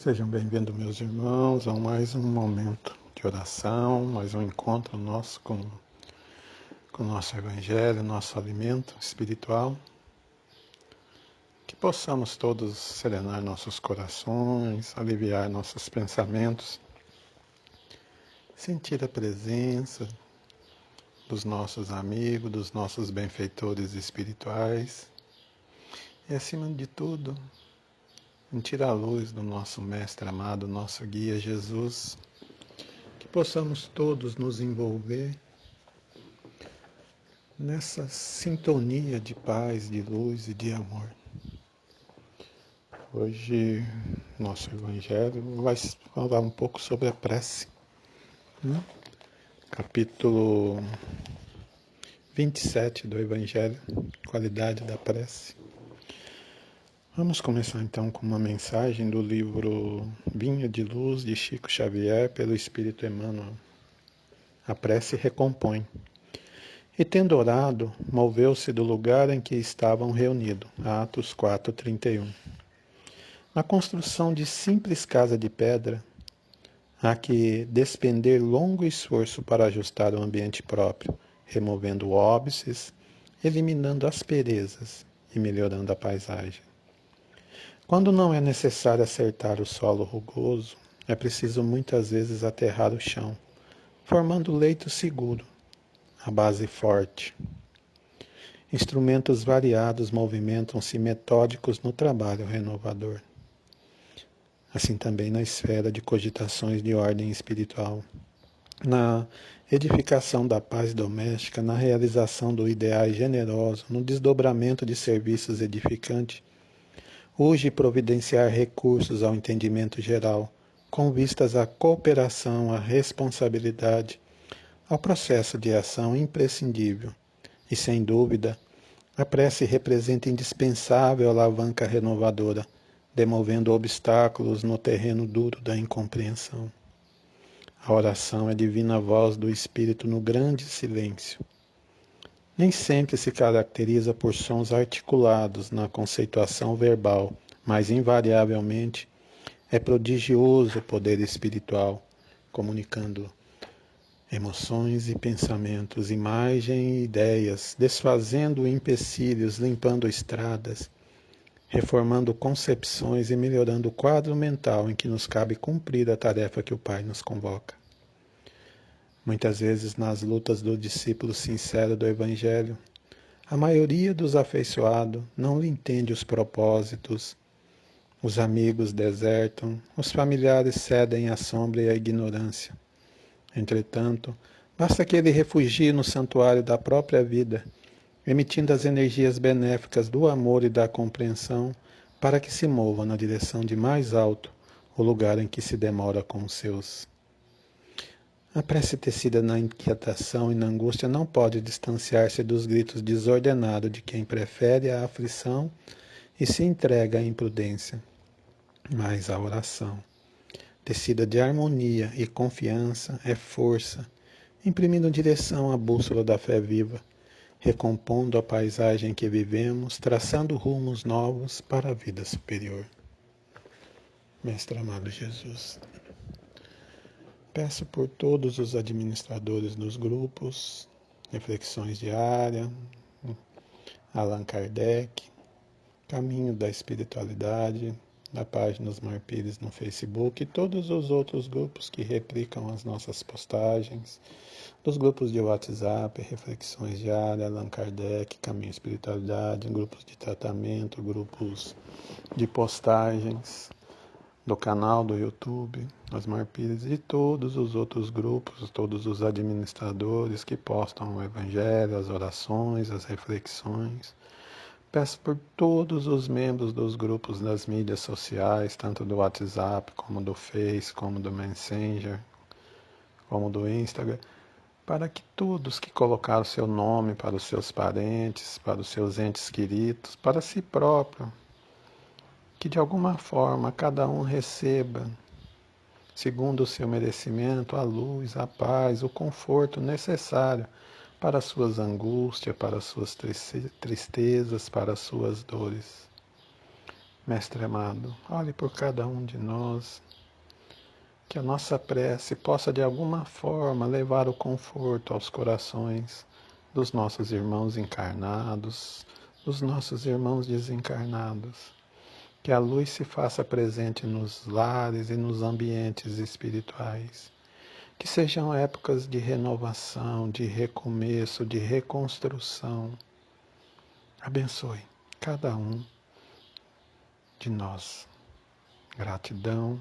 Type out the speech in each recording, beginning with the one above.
Sejam bem-vindos, meus irmãos, a mais um momento de oração, mais um encontro nosso com o nosso Evangelho, nosso alimento espiritual. Que possamos todos serenar nossos corações, aliviar nossos pensamentos, sentir a presença dos nossos amigos, dos nossos benfeitores espirituais e, acima de tudo, sentir a luz do nosso Mestre amado, nosso guia Jesus. Que possamos todos nos envolver nessa sintonia de paz, de luz e de amor. Hoje, nosso Evangelho vai falar um pouco sobre a prece. Capítulo 27 do Evangelho, qualidade da prece. Vamos começar então com uma mensagem do livro Vinha de Luz, de Chico Xavier, pelo Espírito Emmanuel. A prece recompõe. E tendo orado, moveu-se do lugar em que estavam reunidos. Atos 4:31. Na construção de simples casa de pedra, há que despender longo esforço para ajustar o ambiente próprio, removendo óbices, eliminando asperezas e melhorando a paisagem. Quando não é necessário acertar o solo rugoso, é preciso muitas vezes aterrar o chão, formando leito seguro, a base forte. Instrumentos variados movimentam-se metódicos no trabalho renovador. Assim também na esfera de cogitações de ordem espiritual, na edificação da paz doméstica, na realização do ideal generoso, no desdobramento de serviços edificantes, urge providenciar recursos ao entendimento geral, com vistas à cooperação, à responsabilidade, ao processo de ação imprescindível. E, sem dúvida, a prece representa indispensável alavanca renovadora, demovendo obstáculos no terreno duro da incompreensão. A oração é a divina voz do Espírito no grande silêncio. Nem sempre se caracteriza por sons articulados na conceituação verbal, mas invariavelmente é prodigioso o poder espiritual, comunicando emoções e pensamentos, imagem e ideias, desfazendo empecilhos, limpando estradas, reformando concepções e melhorando o quadro mental em que nos cabe cumprir a tarefa que o Pai nos convoca. Muitas vezes, nas lutas do discípulo sincero do Evangelho, a maioria dos afeiçoados não lhe entende os propósitos, os amigos desertam, os familiares cedem à sombra e à ignorância. Entretanto, basta que ele refugie no santuário da própria vida, emitindo as energias benéficas do amor e da compreensão, para que se mova na direção de mais alto, o lugar em que se demora com os seus. A prece tecida na inquietação e na angústia não pode distanciar-se dos gritos desordenados de quem prefere a aflição e se entrega à imprudência. Mas a oração, tecida de harmonia e confiança, é força, imprimindo direção à bússola da fé viva, recompondo a paisagem que vivemos, traçando rumos novos para a vida superior. Mestre amado Jesus, peço por todos os administradores dos grupos, Reflexões Diárias, Allan Kardec, Caminho da Espiritualidade, da página Osmar Pires no Facebook e todos os outros grupos que replicam as nossas postagens, dos grupos de WhatsApp, Reflexões Diárias, Allan Kardec, Caminho da Espiritualidade, grupos de tratamento, grupos de postagens, do canal do YouTube, Osmar Pires, e todos os outros grupos, todos os administradores que postam o Evangelho, as orações, as reflexões. Peço por todos os membros dos grupos das mídias sociais, tanto do WhatsApp, como do Face, como do Messenger, como do Instagram, para que todos que colocaram seu nome para os seus parentes, para os seus entes queridos, para si próprio, que de alguma forma cada um receba, segundo o seu merecimento, a luz, a paz, o conforto necessário para as suas angústias, para as suas tristezas, para as suas dores. Mestre amado, olhe por cada um de nós, que a nossa prece possa de alguma forma levar o conforto aos corações dos nossos irmãos encarnados, dos nossos irmãos desencarnados. Que a luz se faça presente nos lares e nos ambientes espirituais. Que sejam épocas de renovação, de recomeço, de reconstrução. Abençoe cada um de nós. Gratidão,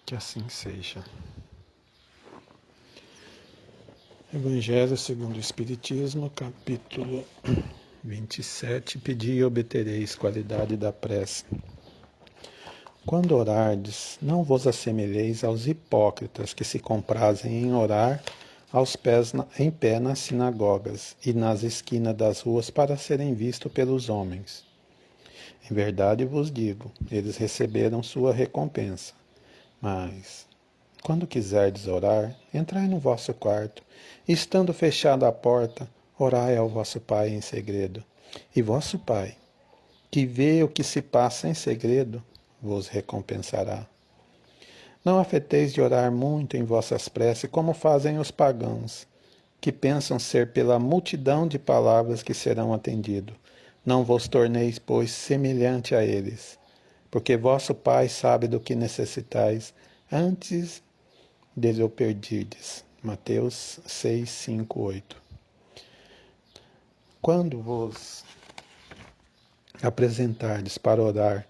que assim seja. Evangelho segundo o Espiritismo, capítulo 27. Pedi e obtereis qualidade da prece. Quando orardes, não vos assemelheis aos hipócritas que se comprazem em orar aos pés em pé nas sinagogas e nas esquinas das ruas para serem vistos pelos homens. Em verdade vos digo, eles receberam sua recompensa. Mas, quando quiserdes orar, entrai no vosso quarto, e estando fechada a porta, orai ao vosso Pai em segredo. E vosso Pai, que vê o que se passa em segredo, vos recompensará. Não afeteis de orar muito em vossas preces, como fazem os pagãos, que pensam ser pela multidão de palavras que serão atendidos. Não vos torneis, pois, semelhante a eles, porque vosso Pai sabe do que necessitais antes de o perdirdes. Mateus 6, 5, 8. Quando vos apresentardes para orar,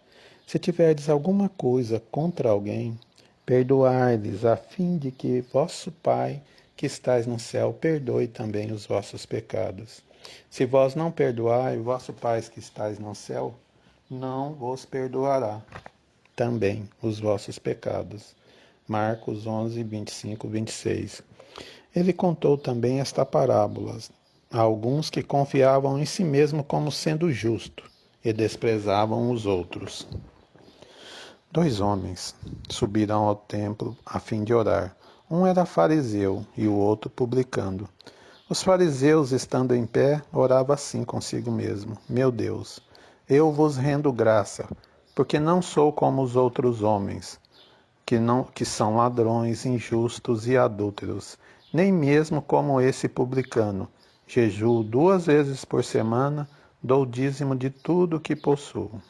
se tiverdes alguma coisa contra alguém, perdoai-lhes, a fim de que vosso Pai, que estais no céu, perdoe também os vossos pecados. Se vós não perdoai, vosso Pai que estais no céu não vos perdoará também os vossos pecados. Marcos 11, 25, 26. Ele contou também esta parábola a alguns que confiavam em si mesmo como sendo justo e desprezavam os outros. 2 homens subiram ao templo a fim de orar. Um era fariseu e o outro publicano. Os fariseus, estando em pé, orava assim consigo mesmo: Meu Deus, eu vos rendo graça, porque não sou como os outros homens, que são ladrões, injustos e adúlteros, nem mesmo como esse publicano. Jejuo 2 vezes por semana, dou dízimo de tudo o que possuo.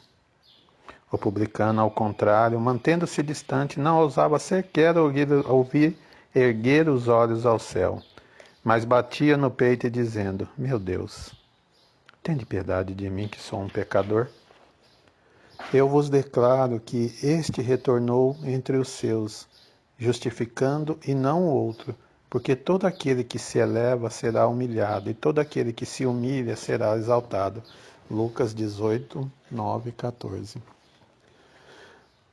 O publicano, ao contrário, mantendo-se distante, não ousava sequer erguer os olhos ao céu, mas batia no peito dizendo: Meu Deus, tende piedade de mim que sou um pecador. Eu vos declaro que este retornou entre os seus, justificando e não o outro, porque todo aquele que se eleva será humilhado, e todo aquele que se humilha será exaltado. Lucas 18, 9 e 14.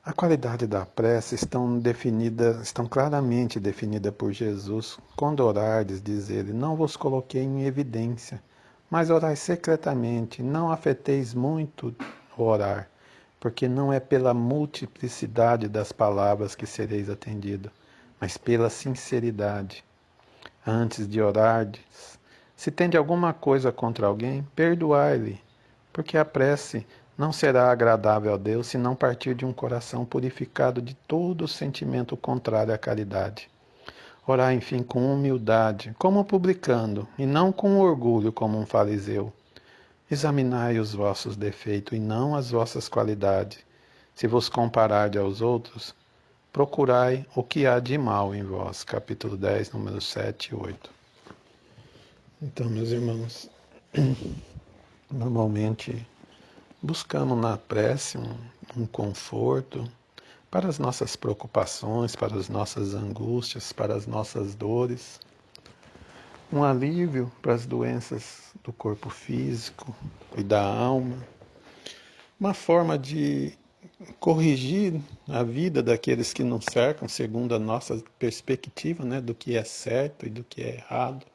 A qualidade da prece estão claramente definidas por Jesus. Quando orardes, diz ele, não vos coloquei em evidência, mas orai secretamente, não afeteis muito o orar, porque não é pela multiplicidade das palavras que sereis atendido, mas pela sinceridade. Antes de orardes, se tende alguma coisa contra alguém, perdoai-lhe, porque a prece não será agradável a Deus se não partir de um coração purificado de todo sentimento contrário à caridade. Orai, enfim, com humildade, como publicano, e não com orgulho, como um fariseu. Examinai os vossos defeitos e não as vossas qualidades. Se vos comparardes aos outros, procurai o que há de mal em vós. Capítulo 10, números 7 e 8. Então, meus irmãos, normalmente buscamos na prece um conforto para as nossas preocupações, para as nossas angústias, para as nossas dores, um alívio para as doenças do corpo físico e da alma, uma forma de corrigir a vida daqueles que nos cercam segundo a nossa perspectiva, né, do que é certo e do que é errado.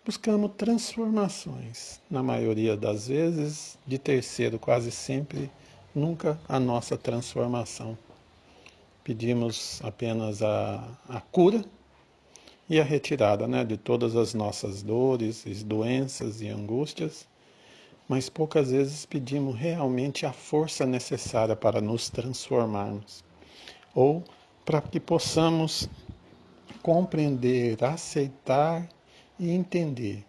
Buscamos transformações, na maioria das vezes, de terceiro, quase sempre, nunca a nossa transformação. Pedimos apenas a cura e a retirada, né, de todas as nossas dores, doenças e angústias, mas poucas vezes pedimos realmente a força necessária para nos transformarmos, ou para que possamos compreender, aceitar e entender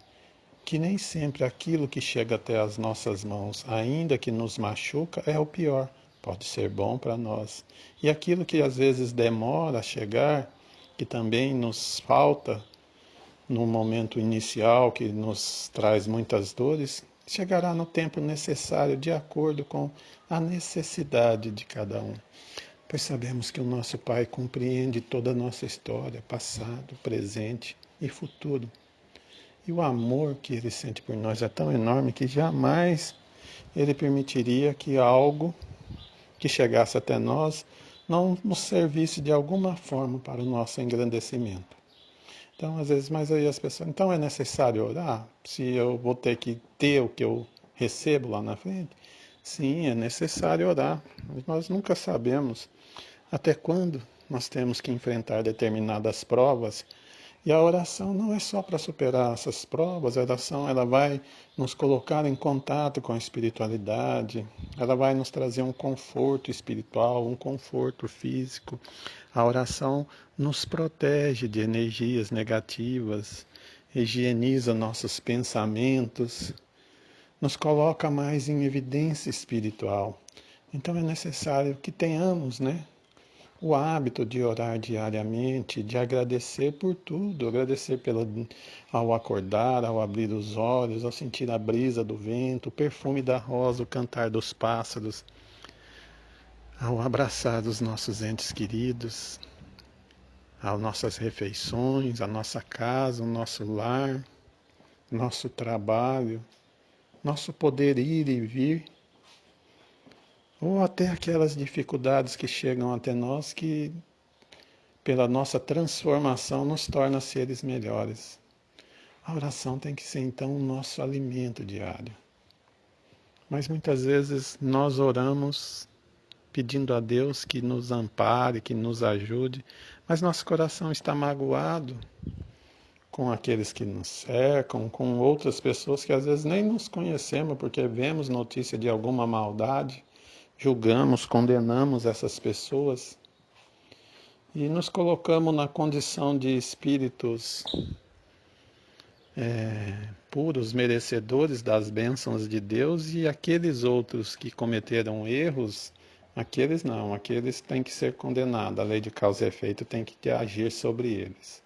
que nem sempre aquilo que chega até as nossas mãos, ainda que nos machuca, é o pior. Pode ser bom para nós. E aquilo que às vezes demora a chegar, que também nos falta no momento inicial, que nos traz muitas dores, chegará no tempo necessário, de acordo com a necessidade de cada um. Pois sabemos que o nosso Pai compreende toda a nossa história, passado, presente e futuro. E o amor que Ele sente por nós é tão enorme que jamais Ele permitiria que algo que chegasse até nós não nos servisse de alguma forma para o nosso engrandecimento. Então, às vezes, mas aí as pessoas, então é necessário orar? Se eu vou ter que ter o que eu recebo lá na frente? Sim, é necessário orar. Mas nós nunca sabemos até quando nós temos que enfrentar determinadas provas. E a oração não é só para superar essas provas, a oração ela vai nos colocar em contato com a espiritualidade, ela vai nos trazer um conforto espiritual, um conforto físico. A oração nos protege de energias negativas, higieniza nossos pensamentos, nos coloca mais em evidência espiritual. Então é necessário que tenhamos, o hábito de orar diariamente, de agradecer por tudo, agradecer ao acordar, ao abrir os olhos, ao sentir a brisa do vento, o perfume da rosa, o cantar dos pássaros, ao abraçar os nossos entes queridos, às nossas refeições, a nossa casa, o nosso lar, nosso trabalho, nosso poder ir e vir, ou até aquelas dificuldades que chegam até nós que pela nossa transformação, nos torna seres melhores. A oração tem que ser, então, o nosso alimento diário. Mas muitas vezes nós oramos pedindo a Deus que nos ampare, que nos ajude, mas nosso coração está magoado com aqueles que nos cercam, com outras pessoas que às vezes nem nos conhecemos porque vemos notícia de alguma maldade, julgamos, condenamos essas pessoas. E nos colocamos na condição de espíritos puros, merecedores das bênçãos de Deus, e aqueles outros que cometeram erros, aqueles não, aqueles têm que ser condenados. A lei de causa e efeito tem que agir sobre eles.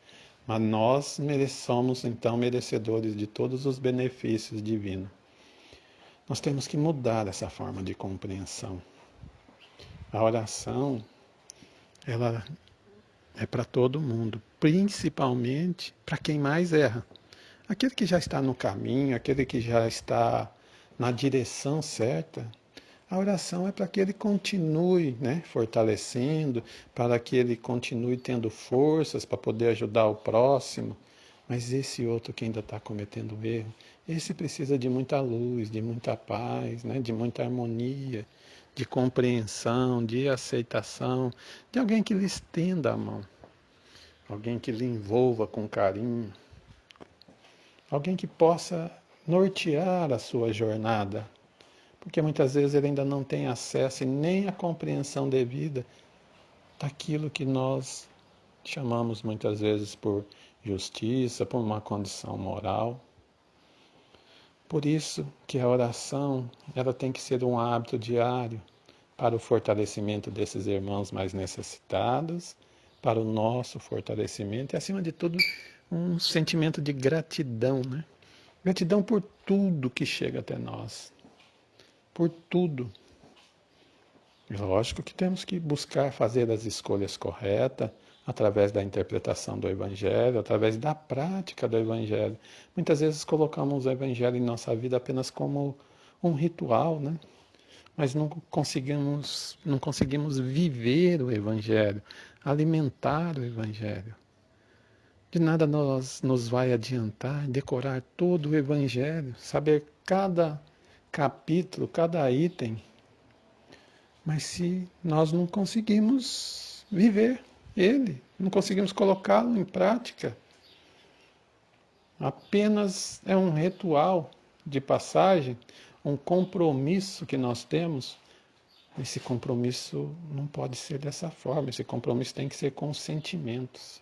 Mas nós somos então merecedores de todos os benefícios divinos. Nós temos que mudar essa forma de compreensão. A oração, ela é para todo mundo, principalmente para quem mais erra. Aquele que já está no caminho, aquele que já está na direção certa, a oração é para que ele continue, fortalecendo, para que ele continue tendo forças para poder ajudar o próximo. Mas esse outro que ainda está cometendo erro, esse precisa de muita luz, de muita paz, de muita harmonia, de compreensão, de aceitação, de alguém que lhe estenda a mão, alguém que lhe envolva com carinho, alguém que possa nortear a sua jornada, porque muitas vezes ele ainda não tem acesso e nem a compreensão devida daquilo que nós chamamos muitas vezes por justiça, por uma condição moral. Por isso que a oração, ela tem que ser um hábito diário para o fortalecimento desses irmãos mais necessitados, para o nosso fortalecimento e, acima de tudo, um sentimento de gratidão, Gratidão por tudo que chega até nós, por tudo. Lógico que temos que buscar fazer as escolhas corretas, através da interpretação do Evangelho, através da prática do Evangelho. Muitas vezes colocamos o Evangelho em nossa vida apenas como um ritual, Mas não conseguimos viver o Evangelho, alimentar o Evangelho. De nada nos vai adiantar decorar todo o Evangelho, saber cada capítulo, cada item, mas se nós não conseguimos viver ele, não conseguimos colocá-lo em prática, apenas é um ritual de passagem, um compromisso que nós temos, esse compromisso não pode ser dessa forma, esse compromisso tem que ser com sentimentos.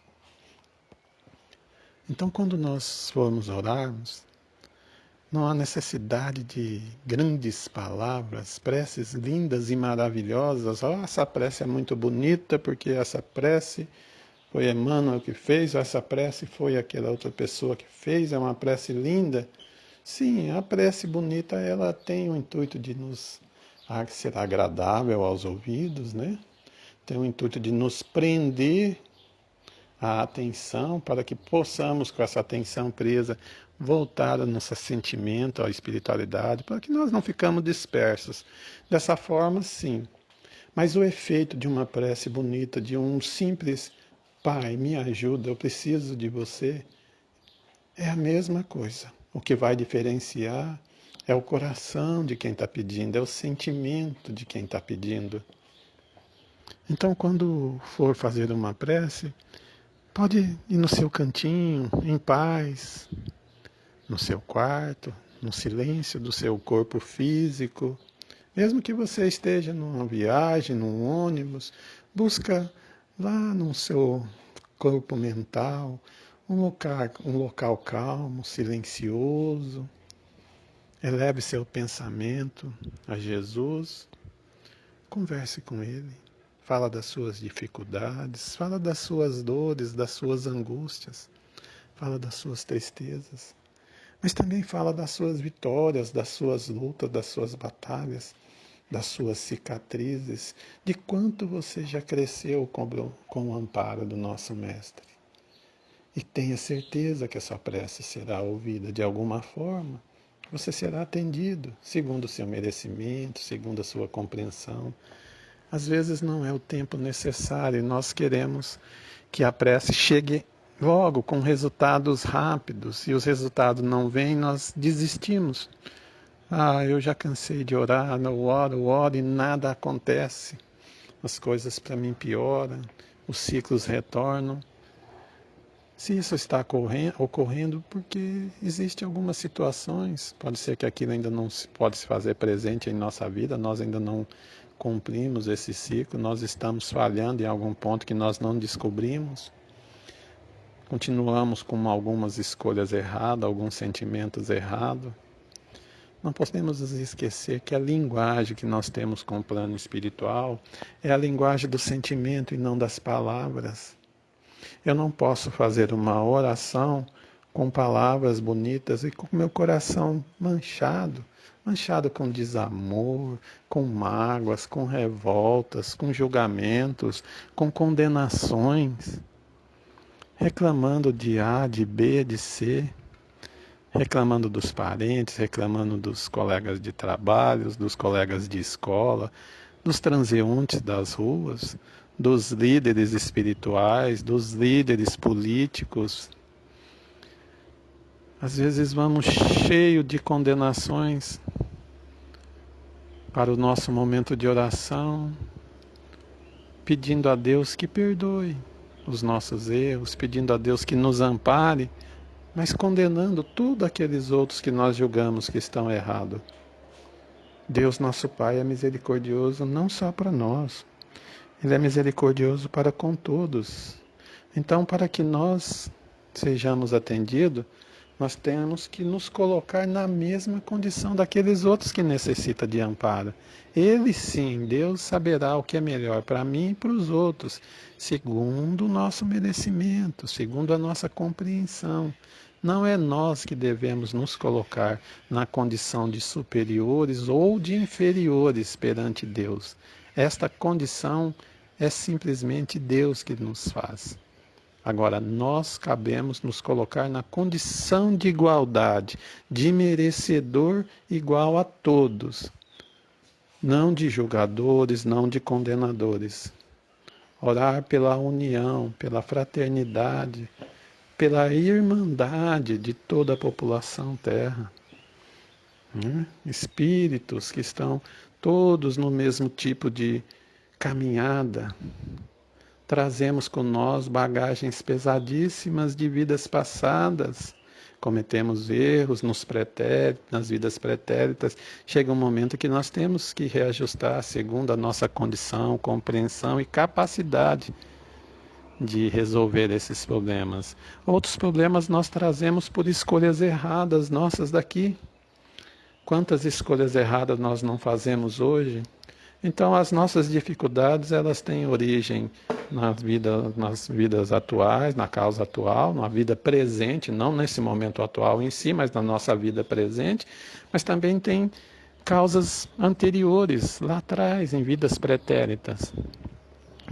Então, quando nós formos orarmos, não há necessidade de grandes palavras, preces lindas e maravilhosas. Oh, essa prece é muito bonita porque essa prece foi Emmanuel que fez, ou essa prece foi aquela outra pessoa que fez, é uma prece linda. Sim, a prece bonita, ela tem o intuito de nos ser agradável aos ouvidos, né? Tem o intuito de nos prender a atenção para que possamos, com essa atenção presa, voltar ao nosso sentimento, à espiritualidade, para que nós não ficamos dispersos. Dessa forma, sim. Mas o efeito de uma prece bonita, de um simples Pai, me ajuda, eu preciso de você, é a mesma coisa. O que vai diferenciar é o coração de quem está pedindo, é o sentimento de quem está pedindo. Então, quando for fazer uma prece, pode ir no seu cantinho, em paz, no seu quarto, no silêncio do seu corpo físico. Mesmo que você esteja numa viagem, num ônibus, busca lá no seu corpo mental um local calmo, silencioso. Eleve seu pensamento a Jesus, converse com Ele. Fala das suas dificuldades, fala das suas dores, das suas angústias, fala das suas tristezas, mas também fala das suas vitórias, das suas lutas, das suas batalhas, das suas cicatrizes, de quanto você já cresceu com o amparo do nosso Mestre. E tenha certeza que a sua prece será ouvida de alguma forma, você será atendido, segundo o seu merecimento, segundo a sua compreensão. Às vezes não é o tempo necessário e nós queremos que a prece chegue logo com resultados rápidos. E os resultados não vêm, nós desistimos. Ah, eu já cansei de orar, eu oro e nada acontece. As coisas para mim pioram, os ciclos retornam. Se isso está ocorrendo, porque existem algumas situações, pode ser que aquilo ainda não pode se fazer presente em nossa vida, nós ainda não cumprimos esse ciclo, nós estamos falhando em algum ponto que nós não descobrimos, continuamos com algumas escolhas erradas, alguns sentimentos errados. Não podemos nos esquecer que a linguagem que nós temos com o plano espiritual é a linguagem do sentimento e não das palavras. Eu não posso fazer uma oração com palavras bonitas e com meu coração manchado com desamor, com mágoas, com revoltas, com julgamentos, com condenações, reclamando de A, de B, de C, reclamando dos parentes, reclamando dos colegas de trabalho, dos colegas de escola, dos transeuntes das ruas, dos líderes espirituais, dos líderes políticos. Às vezes vamos cheio de condenações para o nosso momento de oração, pedindo a Deus que perdoe os nossos erros, pedindo a Deus que nos ampare, mas condenando todos aqueles outros que nós julgamos que estão errados. Deus, nosso Pai, é misericordioso não só para nós, Ele é misericordioso para com todos. Então, para que nós sejamos atendidos, nós temos que nos colocar na mesma condição daqueles outros que necessitam de amparo. Ele sim, Deus saberá o que é melhor para mim e para os outros, segundo o nosso merecimento, segundo a nossa compreensão. Não é nós que devemos nos colocar na condição de superiores ou de inferiores perante Deus. Esta condição é simplesmente Deus que nos faz. Agora, nós cabemos nos colocar na condição de igualdade, de merecedor igual a todos, não de julgadores, não de condenadores. Orar pela união, pela fraternidade, pela irmandade de toda a população terra. Espíritos que estão todos no mesmo tipo de caminhada. Trazemos com nós bagagens pesadíssimas de vidas passadas, cometemos erros nos pretéritos, nas vidas pretéritas. Chega um momento que nós temos que reajustar segundo a nossa condição, compreensão e capacidade de resolver esses problemas. Outros problemas nós trazemos por escolhas erradas nossas daqui. Quantas escolhas erradas nós não fazemos hoje? Então, as nossas dificuldades, elas têm origem nas vidas atuais, na causa atual, na vida presente, não nesse momento atual em si, mas na nossa vida presente, mas também tem causas anteriores, lá atrás, em vidas pretéritas.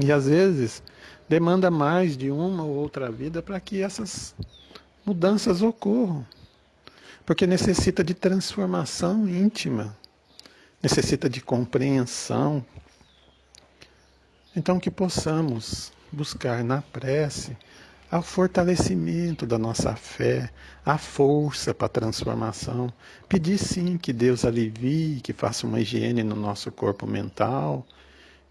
E às vezes demanda mais de uma ou outra vida para que essas mudanças ocorram, porque necessita de transformação íntima, necessita de compreensão. Então que possamos buscar na prece o fortalecimento da nossa fé, a força para a transformação. Pedir sim que Deus alivie, que faça uma higiene no nosso corpo mental,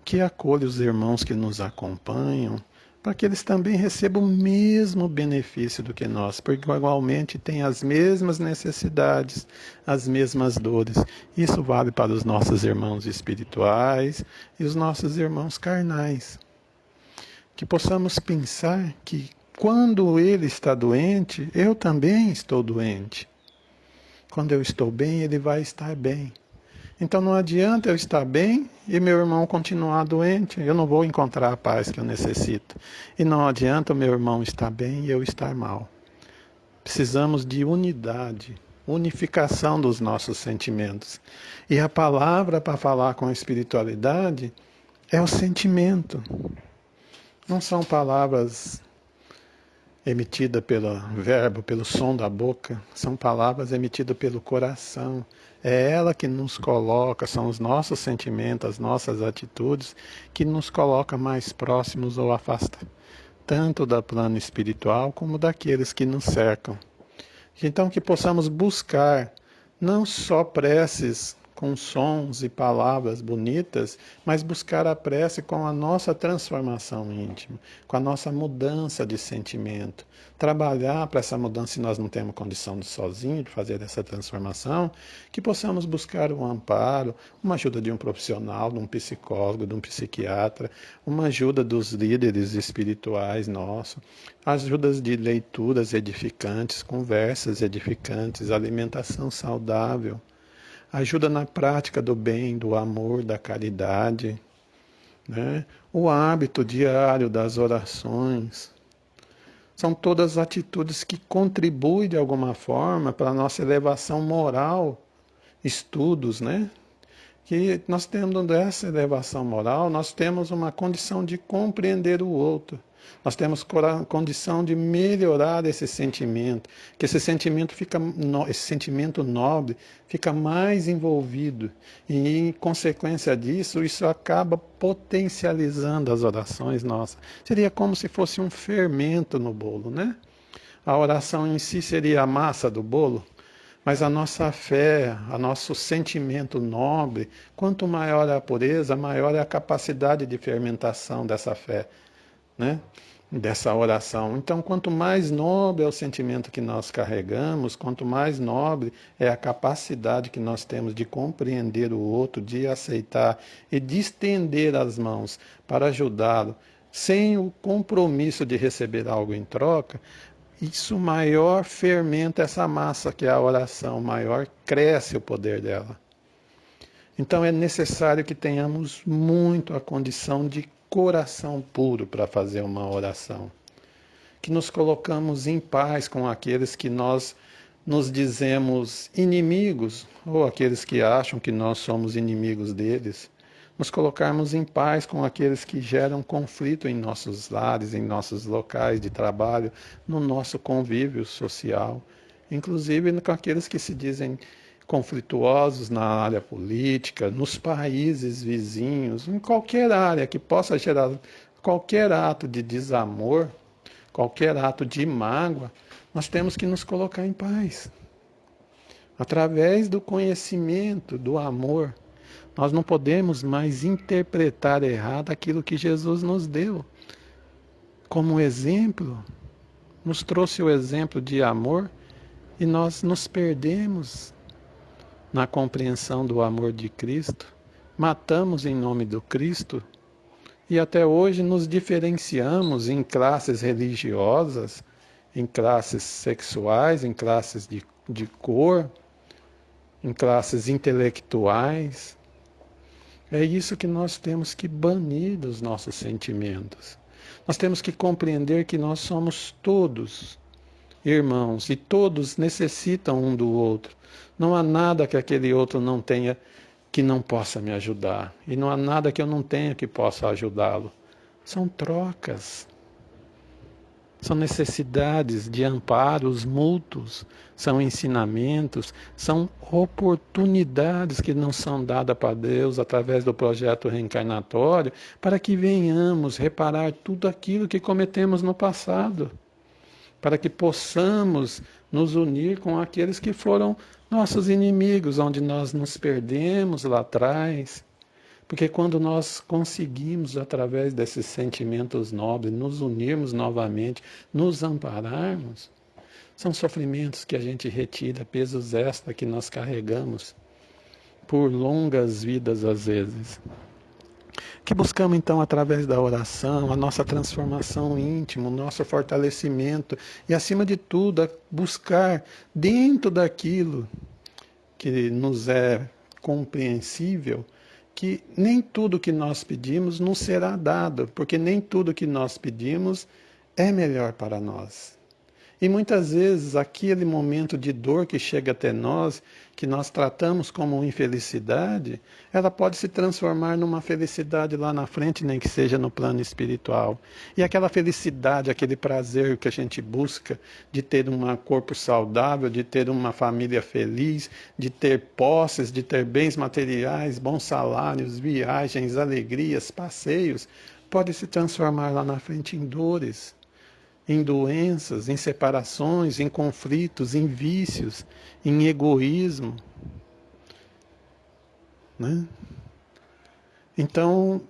que acolha os irmãos que nos acompanham, para que eles também recebam o mesmo benefício do que nós, porque igualmente têm as mesmas necessidades, as mesmas dores. Isso vale para os nossos irmãos espirituais e os nossos irmãos carnais. Que possamos pensar que quando ele está doente, eu também estou doente. Quando eu estou bem, ele vai estar bem. Então não adianta eu estar bem e meu irmão continuar doente. Eu não vou encontrar a paz que eu necessito. E não adianta o meu irmão estar bem e eu estar mal. Precisamos de unidade, unificação dos nossos sentimentos. E a palavra para falar com a espiritualidade é o sentimento. Não são palavras emitidas pelo verbo, pelo som da boca. São palavras emitidas pelo coração. É ela que nos coloca, são os nossos sentimentos, as nossas atitudes, que nos coloca mais próximos ou afasta, tanto do plano espiritual como daqueles que nos cercam. Então que possamos buscar não só preces com sons e palavras bonitas, mas buscar a prece com a nossa transformação íntima, com a nossa mudança de sentimento. Trabalhar para essa mudança, se nós não temos condição de sozinho de fazer essa transformação, que possamos buscar um amparo, uma ajuda de um profissional, de um psicólogo, de um psiquiatra, uma ajuda dos líderes espirituais nossos, ajudas de leituras edificantes, conversas edificantes, alimentação saudável, ajuda na prática do bem, do amor, da caridade, né? O hábito diário das orações. São todas atitudes que contribuem de alguma forma para a nossa elevação moral, estudos, né? Que nós tendo essa elevação moral, nós temos uma condição de compreender o outro. Nós temos condição de melhorar esse sentimento, que esse sentimento nobre fica mais envolvido e, em consequência disso, isso acaba potencializando as orações nossas. Seria como se fosse um fermento no bolo, né? A oração em si seria a massa do bolo, mas a nossa fé, o nosso sentimento nobre, quanto maior é a pureza, maior é a capacidade de fermentação dessa fé, né? Dessa oração. Então, quanto mais nobre é o sentimento que nós carregamos, quanto mais nobre é a capacidade que nós temos de compreender o outro, de aceitar e de estender as mãos para ajudá-lo, sem o compromisso de receber algo em troca, isso maior fermenta essa massa que é a oração, maior cresce o poder dela. Então é necessário que tenhamos muito a condição de coração puro para fazer uma oração. Que nos colocamos em paz com aqueles que nós nos dizemos inimigos, ou aqueles que acham que nós somos inimigos deles. Nos colocarmos em paz com aqueles que geram conflito em nossos lares, em nossos locais de trabalho, no nosso convívio social, inclusive com aqueles que se dizem conflituosos na área política, nos países vizinhos, em qualquer área que possa gerar qualquer ato de desamor, qualquer ato de mágoa, nós temos que nos colocar em paz. Através do conhecimento, do amor, nós não podemos mais interpretar errado aquilo que Jesus nos deu. Como exemplo, nos trouxe o exemplo de amor E nós nos perdemos na compreensão do amor de Cristo, matamos em nome do Cristo e até hoje nos diferenciamos em classes religiosas, em classes sexuais, em classes de cor, em classes intelectuais. É isso que nós temos que banir dos nossos sentimentos. Nós temos que compreender que nós somos todos irmãos e todos necessitam um do outro. Não há nada que aquele outro não tenha que não possa me ajudar. E não há nada que eu não tenha que possa ajudá-lo. São trocas. São necessidades de amparos mútuos, são ensinamentos, são oportunidades que não são dadas para Deus através do projeto reencarnatório para que venhamos reparar tudo aquilo que cometemos no passado, para que possamos nos unir com aqueles que foram nossos inimigos, onde nós nos perdemos lá atrás. Porque quando nós conseguimos, através desses sentimentos nobres, nos unirmos novamente, nos ampararmos, são sofrimentos que a gente retira, pesos extra que nós carregamos por longas vidas às vezes. Que buscamos então, através da oração, a nossa transformação íntima, o nosso fortalecimento e, acima de tudo, buscar dentro daquilo que nos é compreensível, que nem tudo que nós pedimos nos será dado, porque nem tudo que nós pedimos é melhor para nós. E muitas vezes aquele momento de dor que chega até nós, que nós tratamos como infelicidade, ela pode se transformar numa felicidade lá na frente, nem que seja no plano espiritual. E aquela felicidade, aquele prazer que a gente busca de ter um corpo saudável, de ter uma família feliz, de ter posses, de ter bens materiais, bons salários, viagens, alegrias, passeios, pode se transformar lá na frente em dores, em doenças, em separações, em conflitos, em vícios, em egoísmo, né? Então,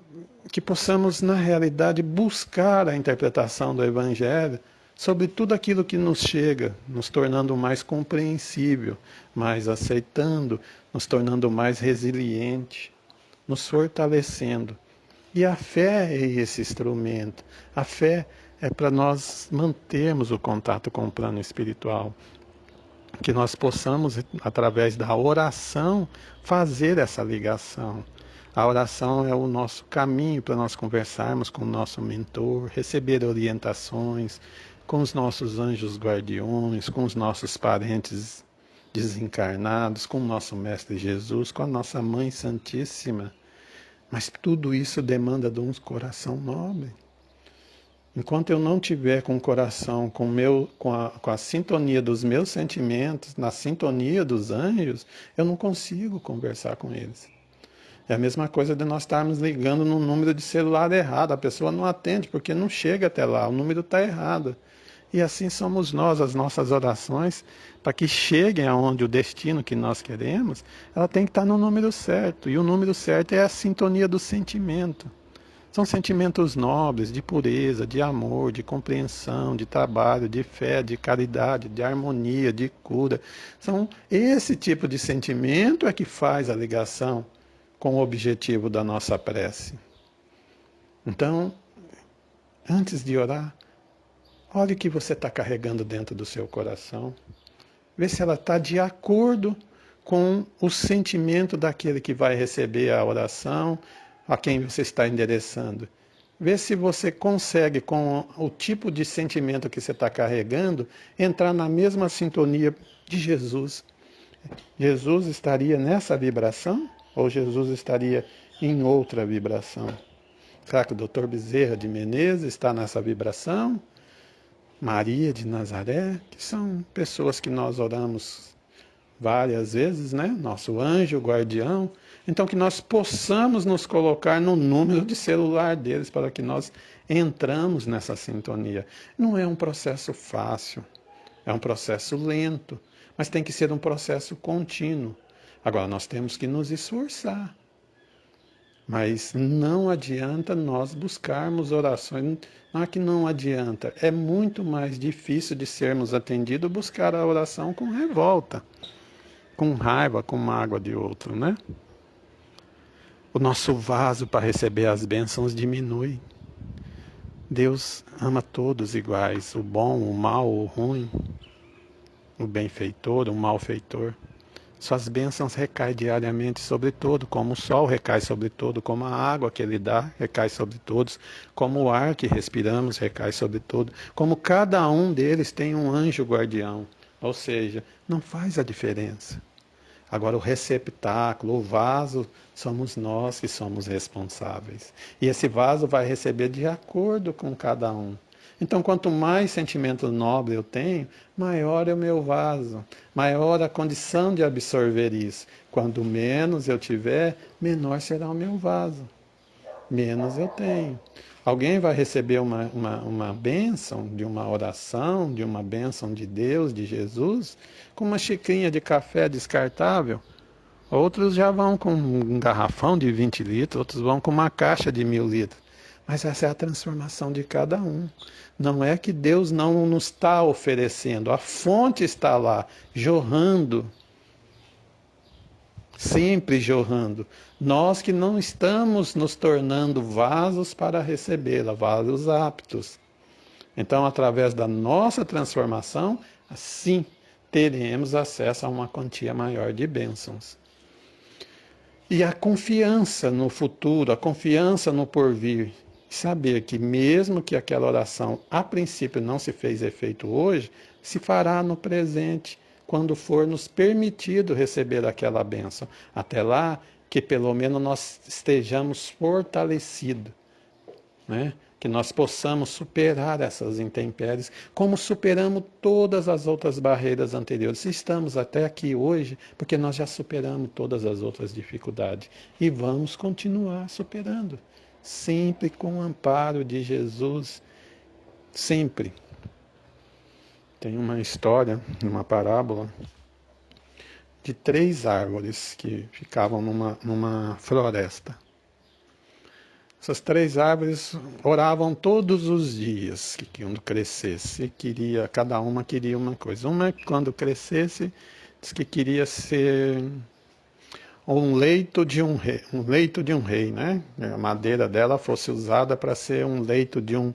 que possamos, na realidade, buscar a interpretação do Evangelho sobre tudo aquilo que nos chega, nos tornando mais compreensível, mais aceitando, nos tornando mais resiliente, nos fortalecendo. E a fé é esse instrumento. A fé é para nós mantermos o contato com o plano espiritual. Que nós possamos, através da oração, fazer essa ligação. A oração é o nosso caminho para nós conversarmos com o nosso mentor, receber orientações com os nossos anjos guardiões, com os nossos parentes desencarnados, com o nosso Mestre Jesus, com a nossa Mãe Santíssima. Mas tudo isso demanda de um coração nobre. Enquanto eu não tiver com o coração, com a sintonia dos meus sentimentos, na sintonia dos anjos, eu não consigo conversar com eles. É a mesma coisa de nós estarmos ligando num número de celular errado. A pessoa não atende porque não chega até lá, o número está errado. E assim somos nós, as nossas orações, para que cheguem aonde o destino que nós queremos, ela tem que estar no número certo. E o número certo é a sintonia do sentimento. São sentimentos nobres, de pureza, de amor, de compreensão, de trabalho, de fé, de caridade, de harmonia, de cura. São esse tipo de sentimento é que faz a ligação com o objetivo da nossa prece. Então, antes de orar, olhe o que você está carregando dentro do seu coração. Vê se ela está de acordo com o sentimento daquele que vai receber a oração, a quem você está endereçando. Vê se você consegue, com o tipo de sentimento que você está carregando, entrar na mesma sintonia de Jesus. Jesus estaria nessa vibração? Ou Jesus estaria em outra vibração? Será que o Dr. Bezerra de Menezes está nessa vibração? Maria de Nazaré, que são pessoas que nós oramos várias vezes, né? Nosso anjo, guardião. Então que nós possamos nos colocar no número de celular deles para que nós entramos nessa sintonia. Não é um processo fácil, é um processo lento, mas tem que ser um processo contínuo. Agora nós temos que nos esforçar. Mas não adianta nós buscarmos orações. Não é que não adianta, é muito mais difícil de sermos atendidos buscar a oração com revolta, com raiva, com mágoa de outro, né? O nosso vaso para receber as bênçãos diminui. Deus ama todos iguais, o bom, o mal, o ruim, o benfeitor, o malfeitor. Suas bênçãos recaem diariamente sobre todo, como o sol recai sobre todo, como a água que ele dá recai sobre todos, como o ar que respiramos recai sobre todo, como cada um deles tem um anjo guardião. Ou seja, não faz a diferença. Agora, o receptáculo, o vaso, somos nós que somos responsáveis. E esse vaso vai receber de acordo com cada um. Então, quanto mais sentimento nobre eu tenho, maior é o meu vaso, maior a condição de absorver isso. Quanto menos eu tiver, menor será o meu vaso. Menos eu tenho. Alguém vai receber uma bênção de uma oração, de uma bênção de Deus, de Jesus, com uma xicrinha de café descartável. Outros já vão com um garrafão de 20 litros, outros vão com uma caixa de 1.000 litros. Mas essa é a transformação de cada um. Não é que Deus não nos está oferecendo, a fonte está lá, jorrando, sempre jorrando. Nós que não estamos nos tornando vasos para recebê-la, vasos aptos. Então, através da nossa transformação, assim teremos acesso a uma quantia maior de bênçãos. E a confiança no futuro, a confiança no porvir. Saber que mesmo que aquela oração a princípio não se fez efeito hoje, se fará no presente, quando for nos permitido receber aquela bênção. Até lá, que pelo menos nós estejamos fortalecidos, né? Que nós possamos superar essas intempéries, como superamos todas as outras barreiras anteriores. Se estamos até aqui hoje, porque nós já superamos todas as outras dificuldades e vamos continuar superando, sempre com o amparo de Jesus, sempre. Tem uma história, uma parábola, de 3 árvores que ficavam numa floresta. Essas 3 árvores oravam todos os dias que quando crescesse, cada uma queria uma coisa. Uma, quando crescesse, disse que queria ser um leito de um rei, né? A madeira dela fosse usada para ser um leito de um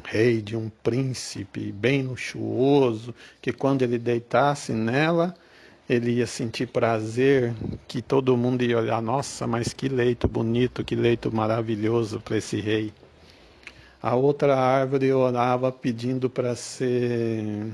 rei, de um príncipe bem luxuoso, que quando ele deitasse nela, ele ia sentir prazer, que todo mundo ia olhar, nossa, mas que leito bonito, que leito maravilhoso para esse rei. A outra árvore orava pedindo para ser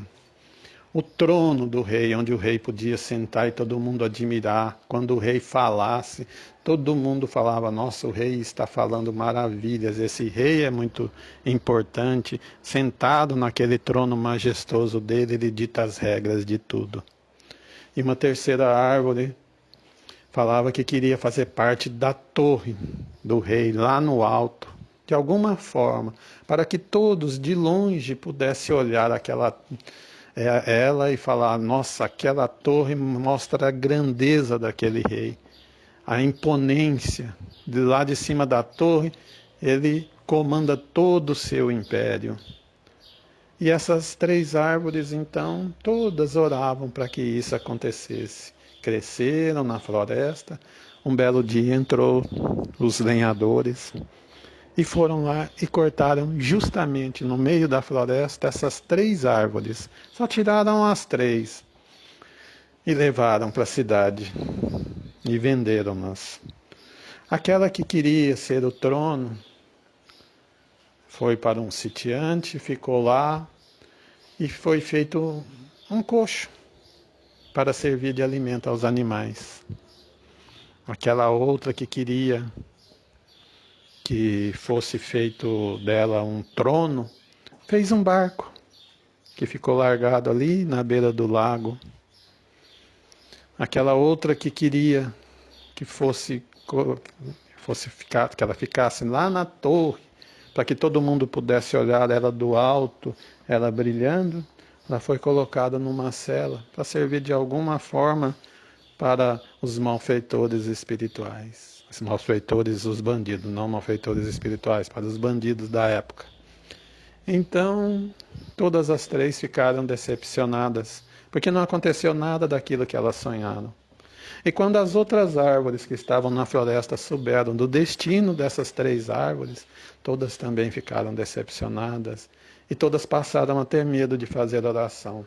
o trono do rei, onde o rei podia sentar e todo mundo admirar. Quando o rei falasse, todo mundo falava, nossa, o rei está falando maravilhas, esse rei é muito importante, sentado naquele trono majestoso dele, ele dita as regras de tudo. E uma terceira árvore falava que queria fazer parte da torre do rei, lá no alto, de alguma forma, para que todos de longe pudessem olhar ela e falar, nossa, aquela torre mostra a grandeza daquele rei, a imponência. De lá de cima da torre, ele comanda todo o seu império. E essas 3 árvores, então, todas oravam para que isso acontecesse. Cresceram na floresta. Um belo dia entrou os lenhadores e foram lá e cortaram justamente no meio da floresta essas 3 árvores. Só tiraram as 3 e levaram para a cidade e venderam-nas. Aquela que queria ser o trono foi para um sitiante, ficou lá e foi feito um coxo para servir de alimento aos animais. Aquela outra que queria que fosse feito dela um trono, fez um barco que ficou largado ali na beira do lago. Aquela outra que queria que que ela ficasse lá na torre, para que todo mundo pudesse olhar ela do alto, ela brilhando, ela foi colocada numa cela para servir de alguma forma para os malfeitores espirituais. Os malfeitores, os bandidos, não malfeitores espirituais, para os bandidos da época. Então, todas as três ficaram decepcionadas, porque não aconteceu nada daquilo que elas sonharam. E quando as outras árvores que estavam na floresta souberam do destino dessas três árvores, todas também ficaram decepcionadas e todas passaram a ter medo de fazer oração.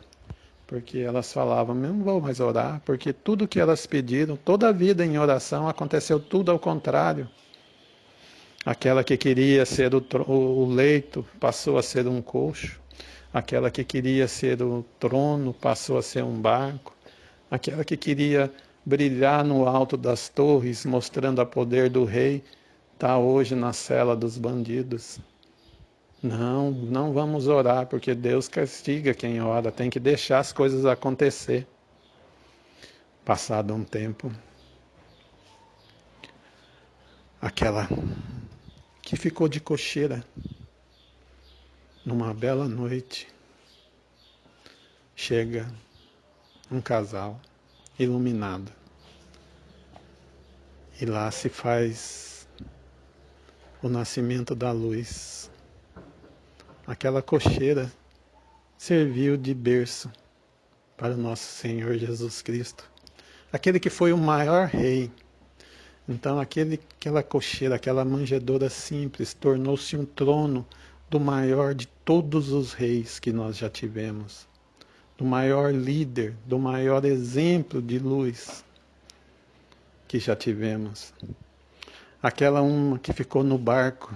Porque elas falavam, não vou mais orar, porque tudo que elas pediram, toda a vida em oração, aconteceu tudo ao contrário. Aquela que queria ser o leito passou a ser um coxo. Aquela que queria ser o trono passou a ser um barco. Aquela que queria brilhar no alto das torres, mostrando o poder do rei, está hoje na cela dos bandidos. Não vamos orar, porque Deus castiga quem ora, tem que deixar as coisas acontecer. Passado um tempo, aquela que ficou de cocheira, numa bela noite, chega um casal iluminado. E lá se faz o nascimento da luz. Aquela cocheira serviu de berço para o nosso Senhor Jesus Cristo, aquele que foi o maior rei. Então aquela cocheira, aquela manjedoura simples, tornou-se um trono do maior de todos os reis que nós já tivemos, do maior líder, do maior exemplo de luz que já tivemos. Aquela uma que ficou no barco,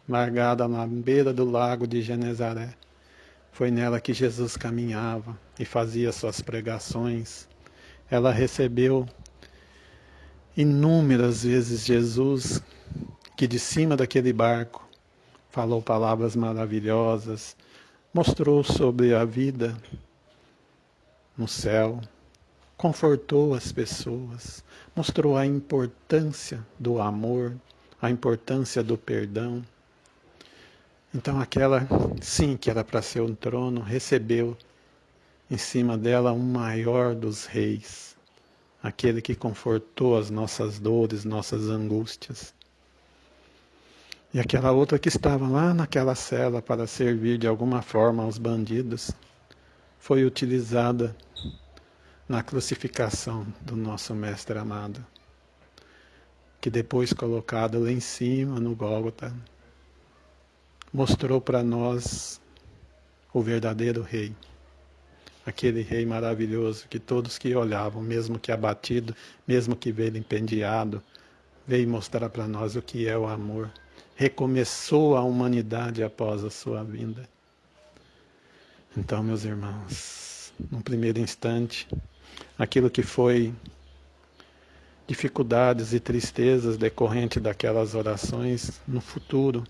largada na beira do lago de Genezaré. Foi nela que Jesus caminhava e fazia suas pregações. Ela recebeu inúmeras vezes Jesus, que de cima daquele barco falou palavras maravilhosas, mostrou sobre a vida no céu, confortou as pessoas, mostrou a importância do amor, a importância do perdão. Então aquela, sim, que era para ser um trono, recebeu em cima dela um maior dos reis, aquele que confortou as nossas dores, nossas angústias. E aquela outra que estava lá naquela cela para servir de alguma forma aos bandidos, foi utilizada na crucificação do nosso Mestre amado, que depois colocado lá em cima no Gólgota, mostrou para nós o verdadeiro rei, aquele rei maravilhoso que todos que olhavam, mesmo que abatido, mesmo que vilipendiado, veio mostrar para nós o que é o amor. Recomeçou a humanidade após a sua vinda. Então, meus irmãos, num primeiro instante, aquilo que foi dificuldades e tristezas decorrentes daquelas orações, no futuro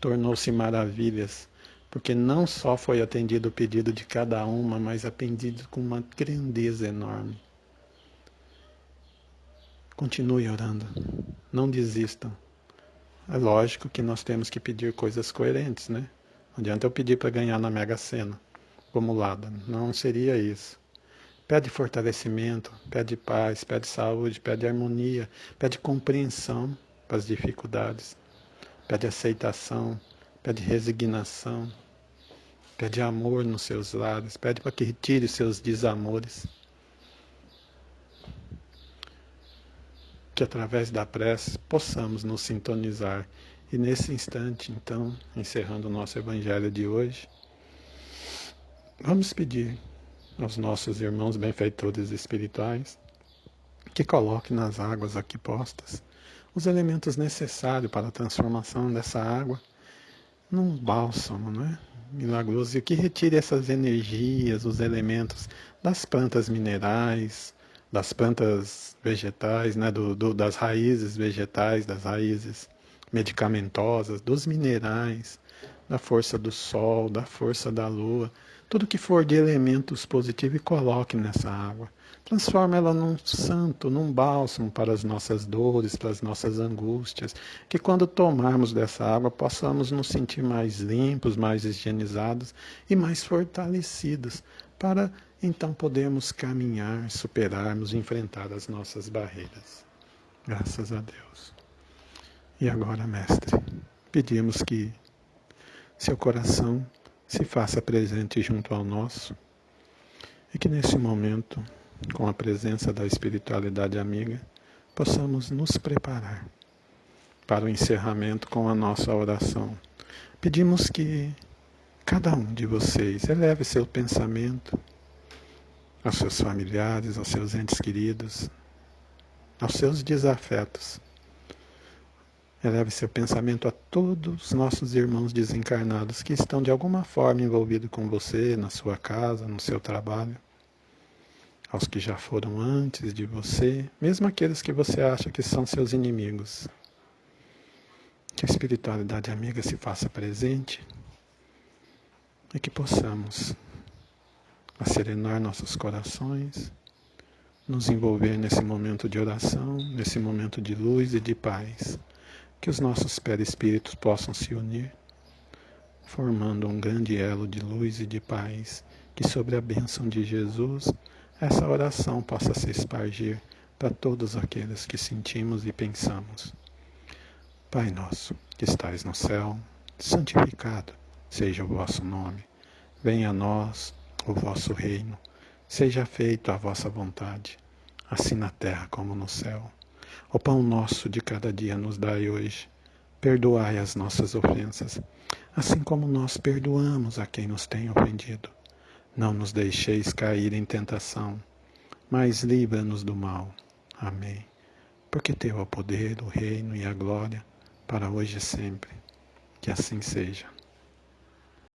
tornou-se maravilhas, porque não só foi atendido o pedido de cada uma, mas atendido com uma grandeza enorme. Continue orando, não desistam. É lógico que nós temos que pedir coisas coerentes, né? Não adianta eu pedir para ganhar na Mega Sena, acumulada, não seria isso. Pede fortalecimento, pede paz, pede saúde, pede harmonia, pede compreensão para as dificuldades, pede aceitação, pede resignação, pede amor nos seus lares, pede para que retire os seus desamores. Que através da prece possamos nos sintonizar. E nesse instante, então, encerrando o nosso Evangelho de hoje, vamos pedir aos nossos irmãos benfeitores espirituais que coloquem nas águas aqui postas os elementos necessários para a transformação dessa água num bálsamo, não é? Milagroso, e que retire essas energias, os elementos das plantas minerais, das plantas vegetais, né? Das raízes vegetais, das raízes medicamentosas, dos minerais, da força do sol, da força da lua, tudo que for de elementos positivos e coloque nessa água. Transforma ela num santo, num bálsamo para as nossas dores, para as nossas angústias, que quando tomarmos dessa água possamos nos sentir mais limpos, mais higienizados e mais fortalecidos para então podermos caminhar, superarmos, enfrentar as nossas barreiras. Graças a Deus. E agora, Mestre, pedimos que seu coração se faça presente junto ao nosso e que nesse momento, com a presença da espiritualidade amiga, possamos nos preparar para o encerramento com a nossa oração. Pedimos que cada um de vocês eleve seu pensamento aos seus familiares, aos seus entes queridos, aos seus desafetos. Eleve seu pensamento a todos os nossos irmãos desencarnados que estão de alguma forma envolvidos com você, na sua casa, no seu trabalho. Aos que já foram antes de você, mesmo aqueles que você acha que são seus inimigos. Que a espiritualidade amiga se faça presente e que possamos acerenar nossos corações, nos envolver nesse momento de oração, nesse momento de luz e de paz. Que os nossos perispíritos possam se unir, formando um grande elo de luz e de paz, que sobre a bênção de Jesus, essa oração possa se espargir para todos aqueles que sentimos e pensamos. Pai nosso, que estais no céu, santificado seja o vosso nome. Venha a nós o vosso reino. Seja feita a vossa vontade, assim na terra como no céu. O pão nosso de cada dia nos dai hoje. Perdoai as nossas ofensas, assim como nós perdoamos a quem nos tem ofendido. Não nos deixeis cair em tentação, mas livra-nos do mal. Amém. Porque teu é o poder, o reino e a glória, para hoje e sempre. Que assim seja.